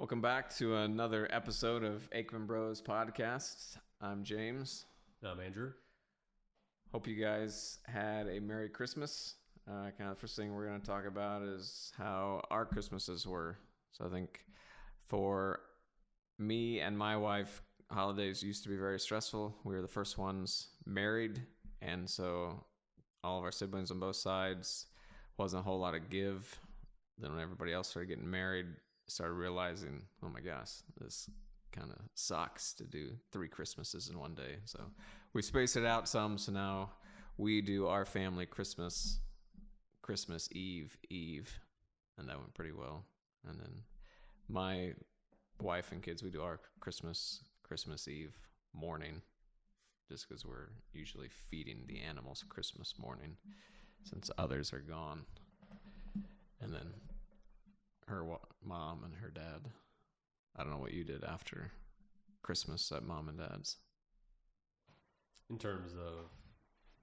Welcome back to another episode of Aikman Bros Podcast. I'm James. I'm Andrew. Hope you guys had a Merry Christmas. Kind of the first thing we're going to talk about is how our Christmases were. So I think for me and my wife, holidays used to be very stressful. We were the first ones married, and so all of our siblings on both sides wasn't a whole lot of give. Then when everybody else started getting married, started realizing, oh my gosh, this kind of sucks to do 3 Christmases in one day. So we spaced it out some. So now we do our family Christmas Eve, and that went pretty well. And then my wife and kids, we do our Christmas Eve morning, just because we're usually feeding the animals Christmas morning since others are gone. And then her mom and her dad. I don't know what you did after Christmas at mom and dad's. In terms of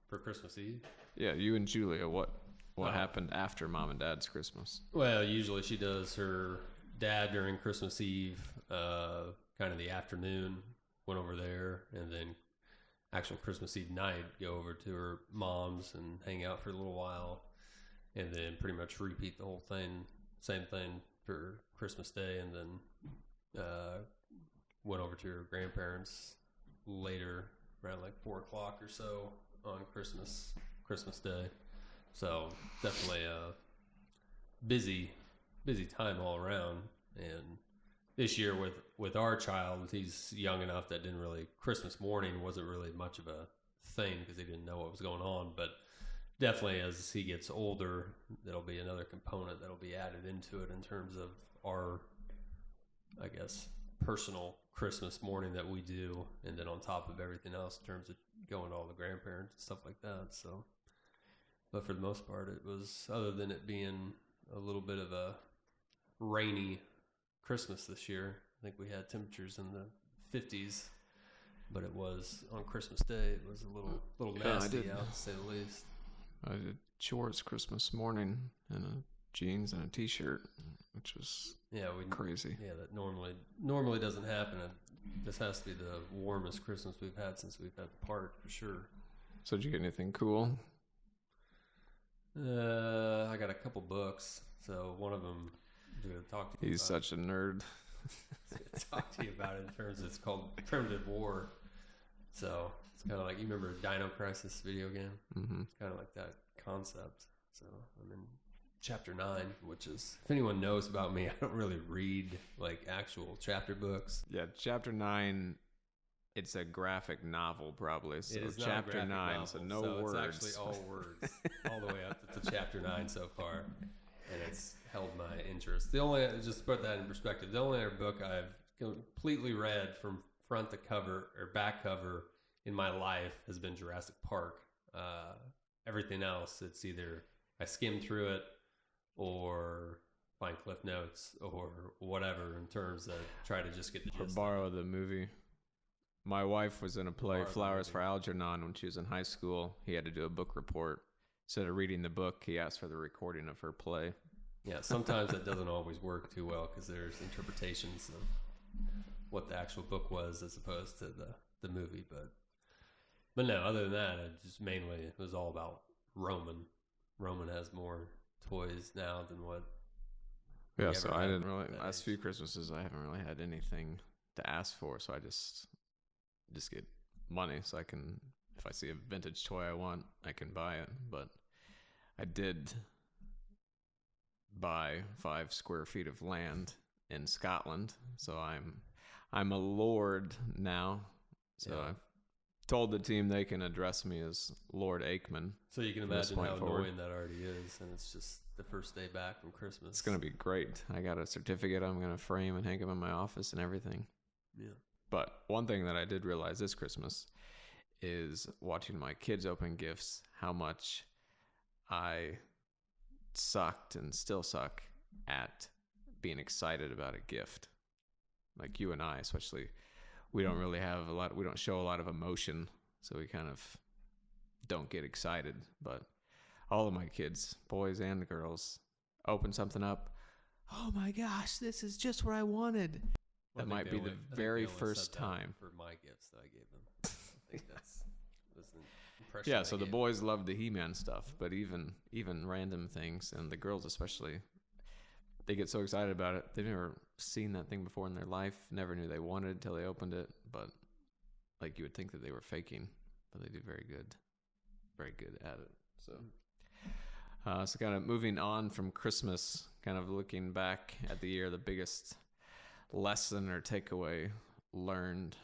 for Christmas Eve? Yeah, you and Julia, what happened after mom and dad's Christmas? Well, usually she does her dad during Christmas Eve, kind of the afternoon, went over there, and then actual Christmas Eve night, go over to her mom's and hang out for a little while, and then pretty much repeat the whole thing. Same thing for Christmas Day, and then went over to her grandparents later, around like 4 o'clock or so on Christmas Day. So definitely a busy time all around. And this year with our child, he's young enough that Christmas morning wasn't really much of a thing because he didn't know what was going on, but definitely as he gets older, there'll be another component that'll be added into it in terms of our, I guess, personal Christmas morning that we do, and then on top of everything else in terms of going to all the grandparents and stuff like that. So, but for the most part, it was, other than it being a little bit of a rainy Christmas this year, I think we had temperatures in the 50s, but it was on Christmas Day, it was a little nasty out to say the least. I did chores Christmas morning in a jeans and a t-shirt, which was crazy. Yeah, that normally doesn't happen. This has to be the warmest Christmas we've had since we've had the park, for sure. So did you get anything cool? I got a couple books. So one of them I'm going to talk to you He's such a nerd. Talk to you about it in terms of, it's called Primitive War. So it's kind of like, you remember Dino Crisis video game? Mm-hmm. It's kind of like that concept. So I'm in chapter 9, which is, if anyone knows about me, I don't really read like actual chapter books. Yeah, chapter 9, it's a graphic novel probably. So it is chapter 9, novel, so no words. It's actually all words, all the way up to chapter 9 so far, and it's held my interest. Just to put that in perspective, the only other book I've completely read from front to cover or back cover in my life has been Jurassic Park. Everything else, it's either I skim through it or find cliff notes or whatever in terms of try to just get the gist. Or borrow the movie. My wife was in a play, Flowers for Algernon, when she was in high school. He had to do a book report. Instead of reading the book, he asked for the recording of her play. Yeah, sometimes that doesn't always work too well because there's interpretations of what the actual book was as opposed to the movie. But no, other than that, it was all about Roman. Roman has more toys now than what. Yeah, so I didn't really, last few Christmases, I haven't really had anything to ask for. So I just get money so I can, if I see a vintage toy I want, I can buy it. But I did buy 5 square feet of land in Scotland. So I'm a lord now. So yeah. I've told the team they can address me as Lord Aikman. So you can imagine how annoying that already is, and it's just the first day back from Christmas. It's going to be great. I got a certificate I'm going to frame and hang up in my office and everything. Yeah. But one thing that I did realize this Christmas is watching my kids open gifts, how much I sucked and still suck at being excited about a gift. Like you and I, especially, we don't really have we don't show a lot of emotion, so we kind of don't get excited. But all of my kids, boys and girls, open something up. oh my gosh, this is just what I wanted. Well, That might be the very first time. for my gifts that I gave them. I think that's an impression. Yeah, I so the gave. boys loved the He-Man stuff, but even random things, and the girls especially, they get so excited about it. They've never seen that thing before in their life, never knew they wanted it until they opened it, but like you would think that they were faking, but they do very good at it. So kind of moving on from Christmas, kind of looking back at the year, the biggest lesson or takeaway learned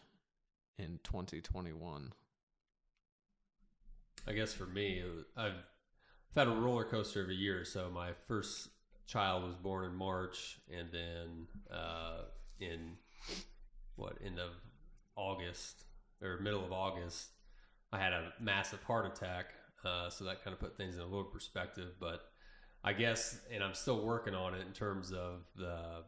in 2021. I guess for me, I've had a roller coaster of a year. So my first child was born in March, and then end of August or middle of August, I had a massive heart attack. So that kind of put things in a little perspective. But I guess, and I'm still working on it in terms of the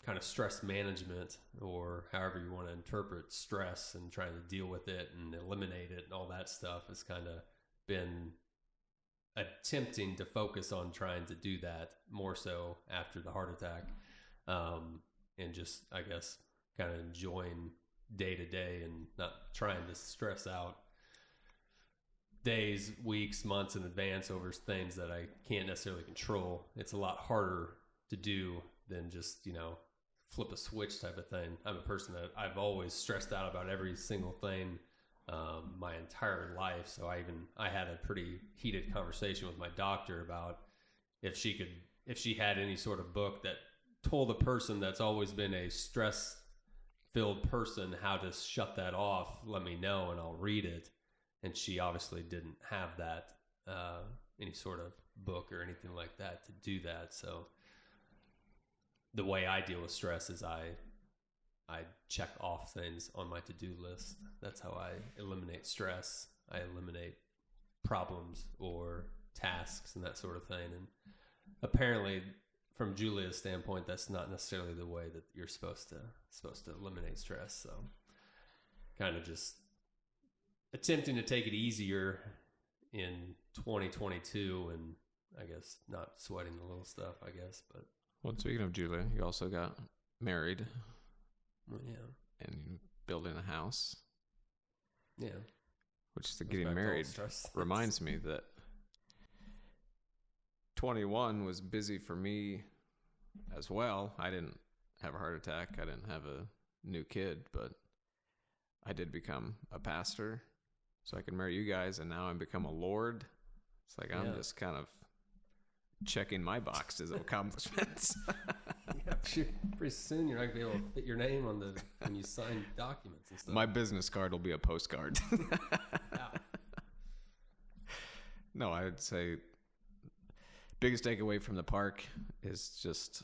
kind of stress management, or however you want to interpret stress, and trying to deal with it and eliminate it and all that stuff has kind of been attempting to focus on trying to do that more so after the heart attack, and just, I guess, kind of enjoying day to day and not trying to stress out days, weeks, months in advance over things that I can't necessarily control. It's a lot harder to do than just, flip a switch type of thing. I'm a person that I've always stressed out about every single thing my entire life. So I had a pretty heated conversation with my doctor about if she had any sort of book that told a person that's always been a stress filled person how to shut that off, let me know and I'll read it. And she obviously didn't have that, any sort of book or anything like that to do that. So the way I deal with stress is I check off things on my to-do list. That's how I eliminate stress. I eliminate problems or tasks and that sort of thing. And apparently, from Julia's standpoint, that's not necessarily the way that you're supposed to eliminate stress. So kind of just attempting to take it easier in 2022, and I guess not sweating the little stuff, I guess. But Well, speaking of Julia, you also got married. Yeah. And building a house. Yeah. Which the getting married reminds me that 21 was busy for me as well. I didn't have a heart attack. I didn't have a new kid, but I did become a pastor so I could marry you guys, and now I'm become a Lord. It's like I'm just kind of checking my boxes of accomplishments. Yeah, pretty soon you're not gonna be able to fit your name on when you sign documents and stuff. My business card will be a postcard. Yeah. No, I'd say biggest takeaway from the park is just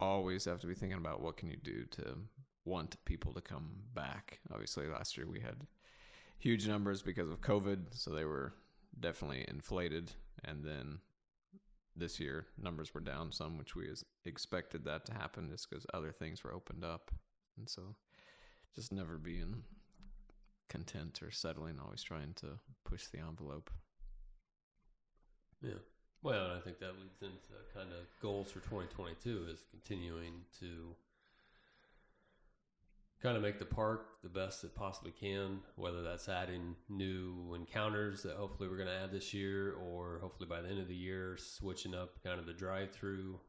always have to be thinking about what can you do to want people to come back. Obviously, last year we had huge numbers because of COVID, so they were definitely inflated, and then this year numbers were down some, which we expected that to happen just because other things were opened up. And so just never being content or settling, always trying to push the envelope. Yeah. Well, I think that leads into kind of goals for 2022 is continuing to kind of make the park the best it possibly can, whether that's adding new encounters that hopefully we're going to add this year, or hopefully by the end of the year switching up kind of the drive-through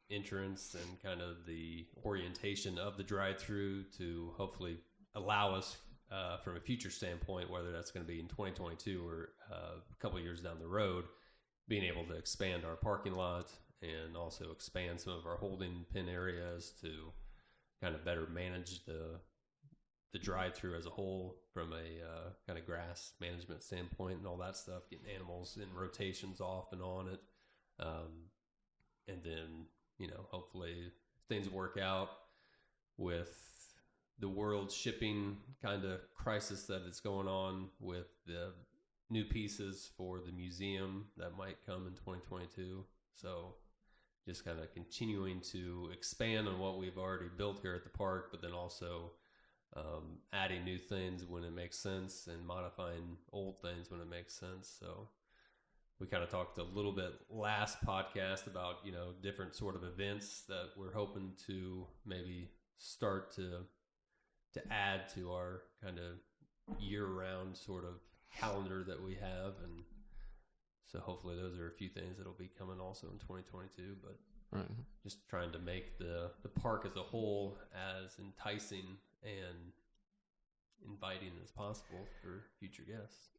entrance and kind of the orientation of the drive-through to hopefully allow us from a future standpoint, whether that's going to be in 2022 or a couple of years down the road, being able to expand our parking lot and also expand some of our holding pin areas to kind of better manage the drive-through as a whole from a kind of grass management standpoint and all that stuff, getting animals in rotations off and on it. And then, hopefully if things work out with the world shipping kind of crisis that is going on with the new pieces for the museum that might come in 2022. So just kind of continuing to expand on what we've already built here at the park, but then also adding new things when it makes sense and modifying old things when it makes sense. So we kind of talked a little bit last podcast about, you know, different sort of events that we're hoping to maybe start to add to our kind of year-round sort of calendar that we have. And so hopefully those are a few things that'll be coming also in 2022, but Right. just trying to make the park as a whole as enticing and inviting as possible for future guests.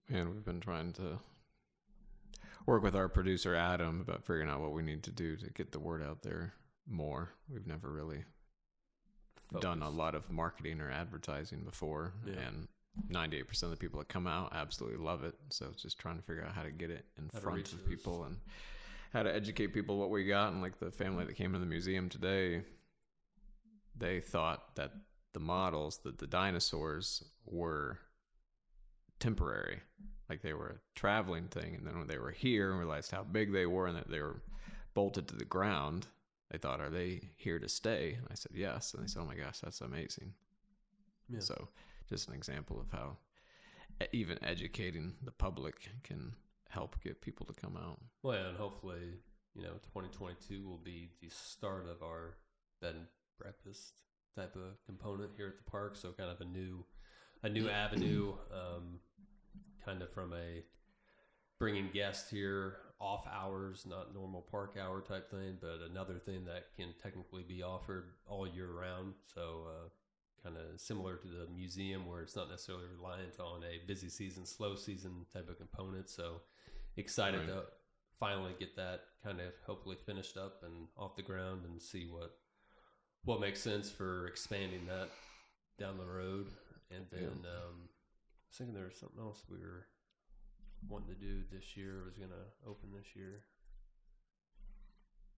And we've been trying to work with our producer Adam about figuring out what we need to do to get the word out there more. We've never really done a lot of marketing or advertising before, and 98% of the people that come out absolutely love it. So it's just trying to figure out how to get it in front of people and how to educate people what we got. And like the family that came to the museum today, they thought that the models, that the dinosaurs were temporary, like they were a traveling thing. And then when they were here and realized how big they were and that they were bolted to the ground, they thought, are they here to stay? And I said, yes. And they said, oh my gosh, that's amazing. Yeah. So just an example of how even educating the public can help get people to come out. Well, and hopefully, you know, 2022 will be the start of our bed and breakfast type of component here at the park. So kind of a new avenue, kind of from a bringing guests here off hours, not normal park hour type thing, but another thing that can technically be offered all year round. So kind of similar to the museum where it's not necessarily reliant on a busy season, slow season type of component. So excited to finally get that kind of hopefully finished up and off the ground and see what makes sense for expanding that down the road. And then I was thinking there was something else we were wanting to do this year, was going to open this year.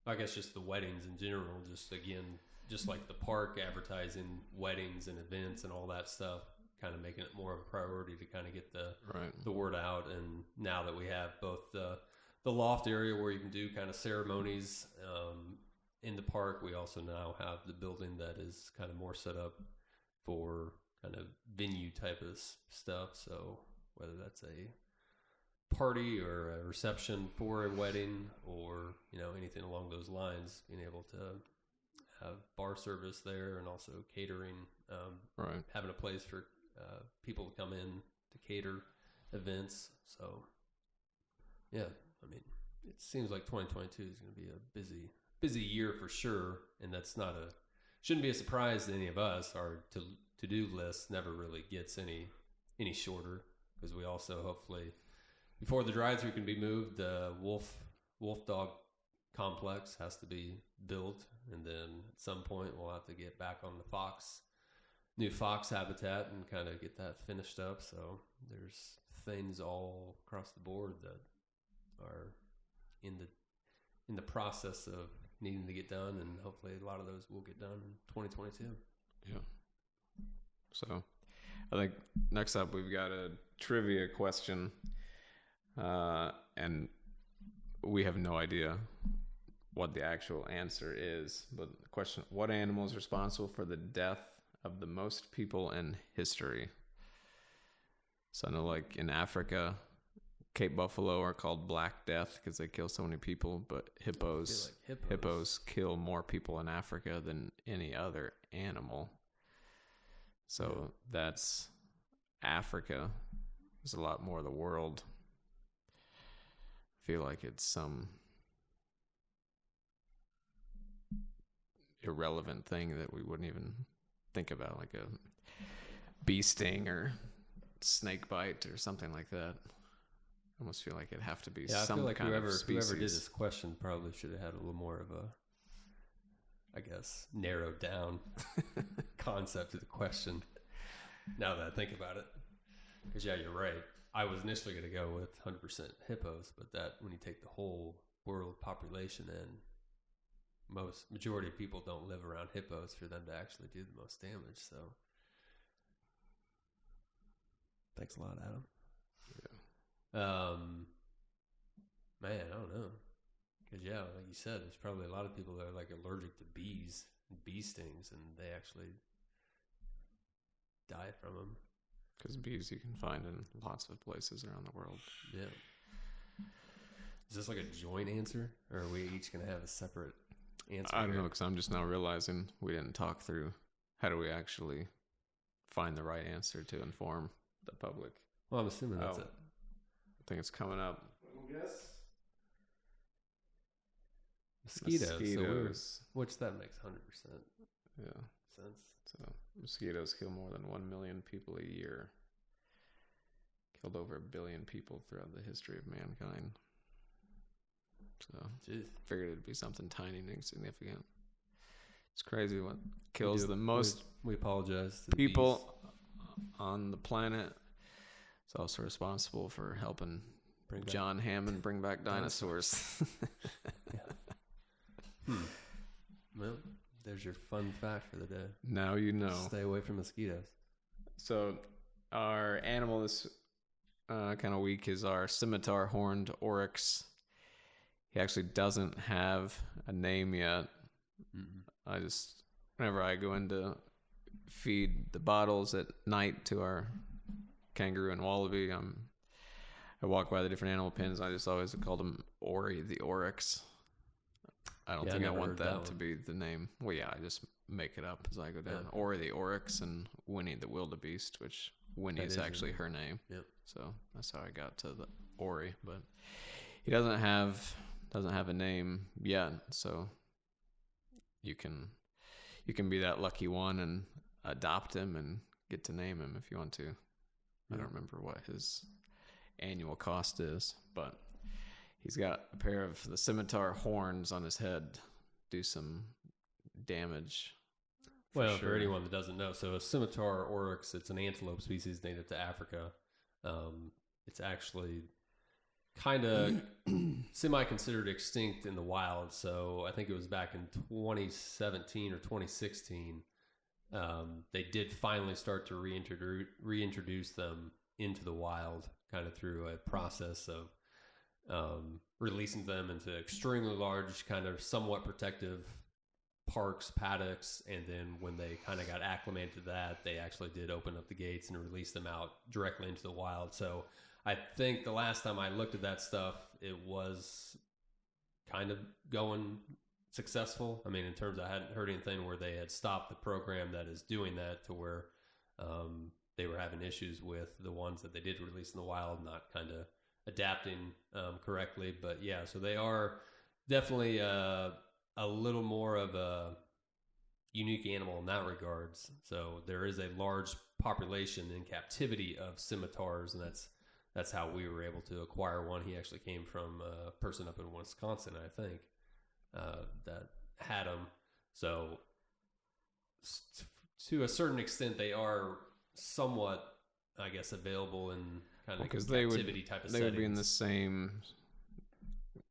I guess just the weddings in general, just like the park, advertising weddings and events and all that stuff, kind of making it more of a priority to kind of get the word out. And now that we have both the loft area where you can do kind of ceremonies in the park, we also now have the building that is kind of more set up for kind of venue type of stuff. So whether that's a party or a reception for a wedding or, you know, anything along those lines, being able to have bar service there and also catering, having a place for people to come in to cater events. So yeah, I mean, it seems like 2022 is going to be a busy year for sure. And that's shouldn't be a surprise to any of us. Our to-do list never really gets any shorter, because we also hopefully, before the drive-thru can be moved, the wolf dog complex has to be built, and then at some point we'll have to get back on the new fox habitat and kind of get that finished up. So there's things all across the board that are in the process of needing to get done, and hopefully a lot of those will get done in 2022. Yeah. So I think next up we've got a trivia question, and we have no idea what the actual answer is, but the question: what animal is responsible for the death of the most people in history? So I know, like in Africa, Cape buffalo are called Black Death because they kill so many people, but hippos kill more people in Africa than any other animal. So that's Africa. There's a lot more of the world. I feel like it's some irrelevant thing that we wouldn't even think about, like a bee sting or snake bite or something like that. I almost feel like it'd have to be some like kind of species. Whoever did this question probably should have had a little more of a, I guess, narrowed down concept of the question, now that I think about it. Because yeah, you're right. I was initially going to go with 100% hippos, but that when you take the whole world population in, majority of people don't live around hippos for them to actually do the most damage. So thanks a lot, Adam. Yeah. Man, I don't know. Because yeah, like you said, there's probably a lot of people that are like allergic to bees and bee stings, and they actually die from them. Because bees you can find in lots of places around the world. Yeah. Is this like a joint answer, or are we each going to have a separate answer? I don't know, because I'm just now realizing we didn't talk through how do we actually find the right answer to inform the public. Well, I'm assuming that's it. I think it's coming up. Guess. Mosquitoes. Which that makes 100% sense. So mosquitoes kill more than 1 million people a year. Killed over 1 billion people throughout the history of mankind. So figured it'd be something tiny and insignificant. It's crazy what kills the most we apologize to people on the planet. It's also responsible for helping John Hammond bring back dinosaurs. Well, there's your fun fact for the day. Now you know. Stay away from mosquitoes. So our animal this kind of week is our Scimitar Horned Oryx. He actually doesn't have a name yet. I just, whenever I go in to feed the bottles at night to our kangaroo and wallaby, I walk by the different animal pens. I just always called him Ori the Oryx. I don't think I want that to be the name. Well, yeah, I just make it up as I go down. Ori the Oryx and Winnie the Wildebeest, which Winnie is actually her name. Yep. So that's how I got to the Ori. But he doesn't have a name yet, so you can be that lucky one and adopt him and get to name him if you want to. I don't remember what his annual cost is, but he's got a pair of the scimitar horns on his head. Do some damage. Well, for anyone that doesn't know, so a Scimitar Oryx, it's an antelope species native to Africa. It's actually kind of semi-considered extinct in the wild. So I think it was back in 2017 or 2016. They did finally start to reintroduce them into the wild, kind of through a process of releasing them into extremely large, kind of somewhat protective parks, paddocks, and then when they kind of got acclimated to that, they actually did open up the gates and release them out directly into the wild. So I think the last time I looked at that stuff, it was kind of going successful. I mean, in terms of, I hadn't heard anything where they had stopped the program that is doing that, to where they were having issues with the ones that they did release in the wild, not kind of adapting correctly. But yeah, so they are definitely a little more of a unique animal in that regards. So there is a large population in captivity of scimitars, and that's how we were able to acquire one. He actually came from a person up in Wisconsin, I think, that had him. So to a certain extent, they are somewhat, I guess, available in kind of captivity type of settings. They would be in the same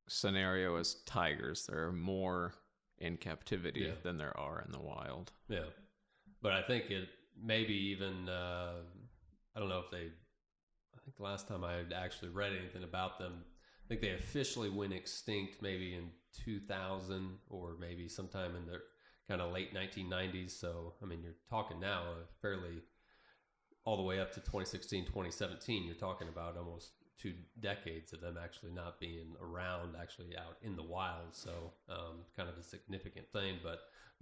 scenario as tigers. There are more in captivity than there are in the wild. Yeah. But I think it maybe even, I don't know if I think the last time I had actually read anything about them, I think they officially went extinct maybe in 2000 or maybe sometime in the kind of late 1990s. So, I mean, you're talking now fairly all the way up to 2016, 2017. You're talking about almost 2 decades of them actually not being around, actually out in the wild. So kind of a significant thing. But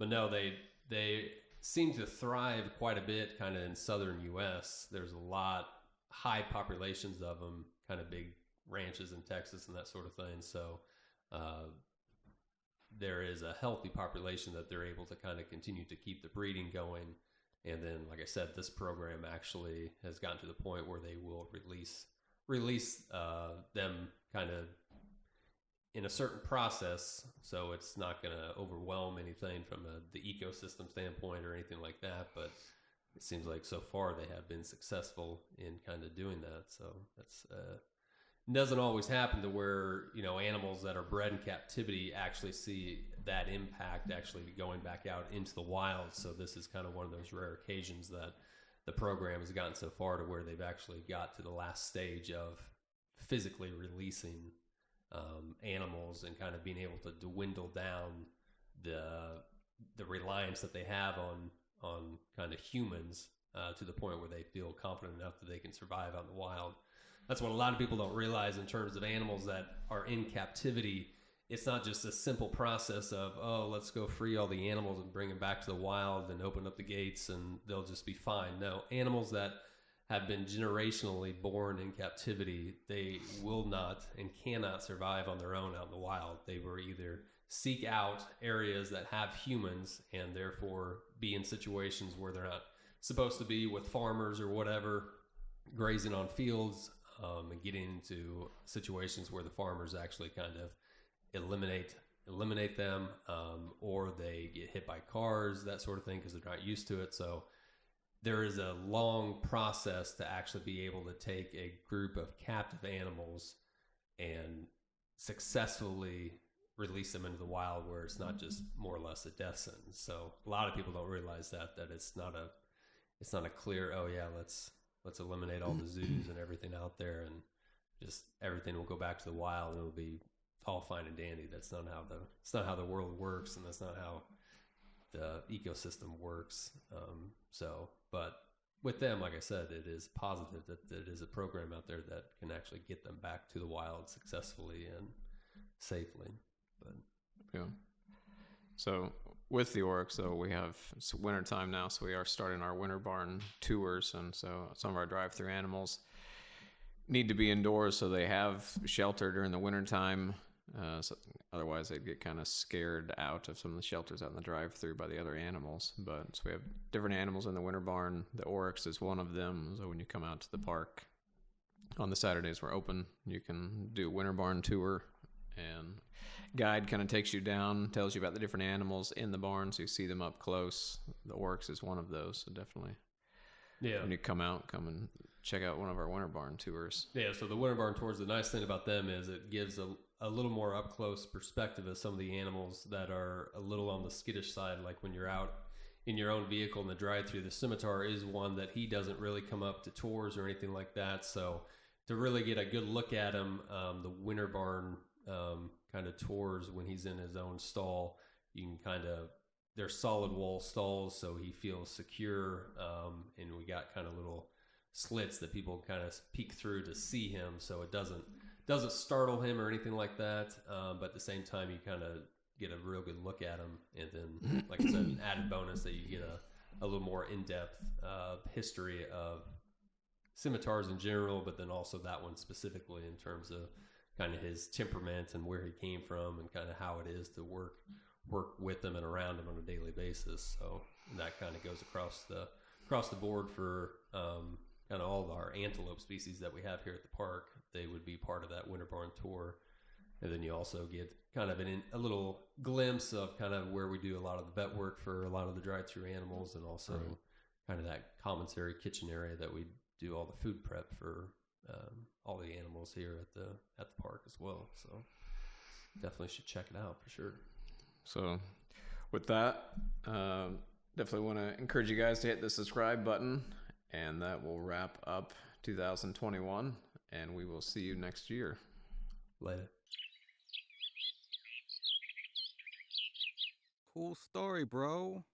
no, they seem to thrive quite a bit kind of in southern U.S. There's a lot, high populations of them, kind of big ranches in Texas and that sort of thing. So there is a healthy population that they're able to kind of continue to keep the breeding going. And then, like I said, this program actually has gotten to the point where they will release them kind of in a certain process, so it's not going to overwhelm anything from the ecosystem standpoint or anything like that. But it seems like so far they have been successful in kind of doing that. So that's doesn't always happen to where, you know, animals that are bred in captivity actually see that impact actually going back out into the wild. So this is kind of one of those rare occasions that the program has gotten so far to where they've actually got to the last stage of physically releasing animals and kind of being able to dwindle down the reliance that they have on kind of humans to the point where they feel confident enough that they can survive out in the wild. that's what a lot of people don't realize in terms of animals that are in captivity. It's not just a simple process of, oh, let's go free all the animals and bring them back to the wild and open up the gates and they'll just be fine. No, animals that have been generationally born in captivity, they will not and cannot survive on their own out in the wild. They will either seek out areas that have humans and therefore be in situations where they're not supposed to be with farmers or whatever, grazing on fields, and getting into situations where the farmers actually kind of eliminate them, or they get hit by cars, that sort of thing, because they're not used to it. So there is a long process to actually be able to take a group of captive animals and successfully release them into the wild, where it's not just more or less a death sentence. So a lot of people don't realize that it's not a clear, oh yeah, let's eliminate all the zoos and everything out there and just everything will go back to the wild and it'll be all fine and dandy. It's not how the world works, and that's not how the ecosystem works. But with them, like I said, it is positive that it is a program out there that can actually get them back to the wild successfully and safely. But yeah. So with the Oryx, though, it's winter time now, so we are starting our winter barn tours, and so some of our drive-through animals need to be indoors, so they have shelter during the winter time. So otherwise, they'd get kind of scared out of some of the shelters out in the drive-through by the other animals. But so we have different animals in the winter barn. The Oryx is one of them. So when you come out to the park on the Saturdays, we're open. You can do a winter barn tour, and guide kind of takes you down, tells you about the different animals in the barn, so you see them up close. The Oryx is one of those, so definitely. Yeah. When you come and check out one of our winter barn tours. Yeah, so the winter barn tours, the nice thing about them is it gives a little more up close perspective of some of the animals that are a little on the skittish side. Like when you're out in your own vehicle in the drive-through, the Scimitar is one that he doesn't really come up to tours or anything like that. So to really get a good look at him, the winter barn kind of tours when he's in his own stall, you can they're solid wall stalls, so he feels secure, and we got kind of little slits that people kind of peek through to see him, so it doesn't startle him or anything like that, but at the same time you kind of get a real good look at him. And then, like I said, an added bonus that you get a little more in-depth history of scimitars in general, but then also that one specifically in terms of kind of his temperament and where he came from and kind of how it is to work with them and around him on a daily basis. So that kind of goes across the board for kind of all of our antelope species that we have here at the park. They would be part of that winter barn tour. And then you also get kind of a little glimpse of kind of where we do a lot of the vet work for a lot of the drive-through animals, and also kind of that commissary kitchen area that we do all the food prep for all the animals here at the park as well. So definitely should check it out for sure. So with that, definitely want to encourage you guys to hit the subscribe button, and that will wrap up 2021, and we will see you next year. Later. Cool story, bro.